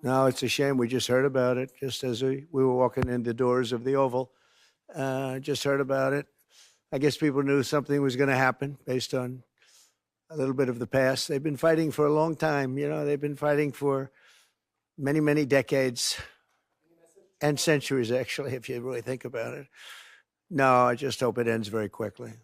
No, it's a shame. We just heard about it just as we were walking in the doors of the Oval. Just heard about it. I guess people knew something was going to happen based on a little bit of the past. They've been fighting for a long time. They've been fighting for many, many decades and centuries, actually, if you really think about it. No, I just hope it ends very quickly.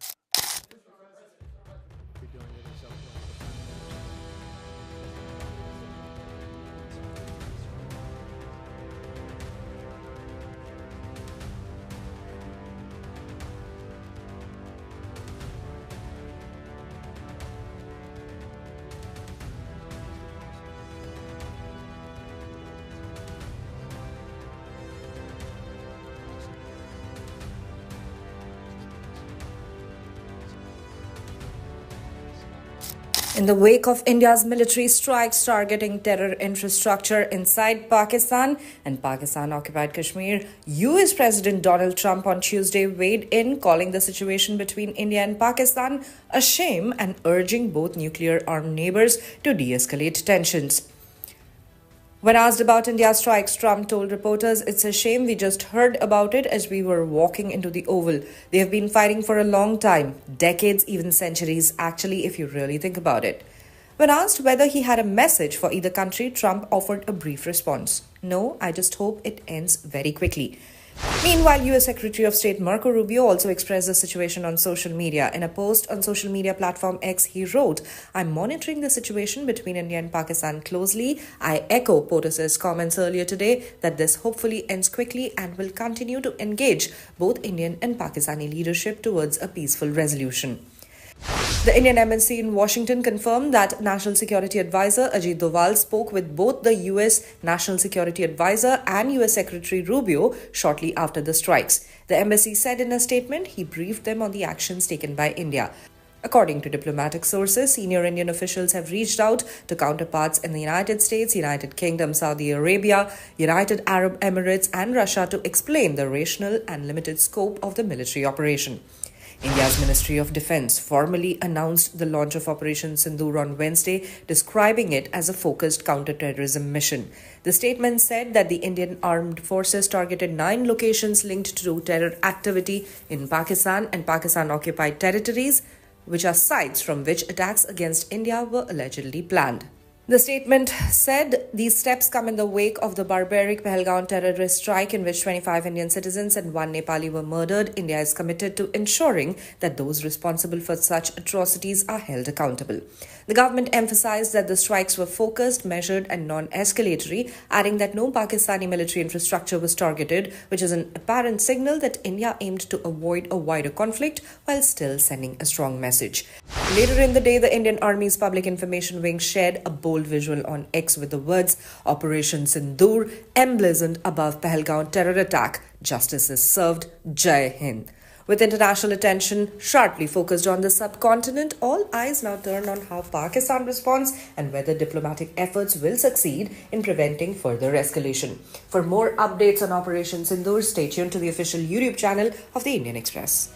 In the wake of India's military strikes targeting terror infrastructure inside Pakistan and Pakistan-occupied Kashmir, US President Donald Trump on Tuesday weighed in, calling the situation between India and Pakistan a shame and urging both nuclear-armed neighbors to de-escalate tensions. When asked about India's strikes, Trump told reporters, "It's a shame, we just heard about it as we were walking into the Oval. They have been fighting for a long time, decades, even centuries, actually, if you really think about it." When asked whether he had a message for either country, Trump offered a brief response. "No, I just hope it ends very quickly." Meanwhile, US Secretary of State Marco Rubio also expressed the situation on social media. In a post on social media platform X, he wrote, "I'm monitoring the situation between India and Pakistan closely. I echo POTUS's comments earlier today that this hopefully ends quickly and will continue to engage both Indian and Pakistani leadership towards a peaceful resolution." The Indian embassy in Washington confirmed that National Security Advisor Ajit Doval spoke with both the US National Security Advisor and US Secretary Rubio shortly after the strikes. The embassy said in a statement he briefed them on the actions taken by India. According to diplomatic sources, senior Indian officials have reached out to counterparts in the United States, United Kingdom, Saudi Arabia, United Arab Emirates, and Russia to explain the rationale and limited scope of the military operation. India's Ministry of Defense formally announced the launch of Operation Sindoor on Wednesday, describing it as a focused counter-terrorism mission. The statement said that the Indian armed forces targeted 9 locations linked to terror activity in Pakistan and Pakistan-occupied territories, which are sites from which attacks against India were allegedly planned. The statement said these steps come in the wake of the barbaric Pahalgam terrorist strike in which 25 Indian citizens and 1 Nepali were murdered. India is committed to ensuring that those responsible for such atrocities are held accountable. The government emphasized that the strikes were focused, measured and non-escalatory, adding that no Pakistani military infrastructure was targeted, which is an apparent signal that India aimed to avoid a wider conflict while still sending a strong message. Later in the day, the Indian Army's Public Information Wing shared a bold visual on X with the words "Operation Sindoor" emblazoned above Pahalgam terror attack. Justice is served. Jai Hind. With international attention sharply focused on the subcontinent, all eyes now turn on how Pakistan responds and whether diplomatic efforts will succeed in preventing further escalation. For more updates on Operation Sindoor, stay tuned to the official YouTube channel of the Indian Express.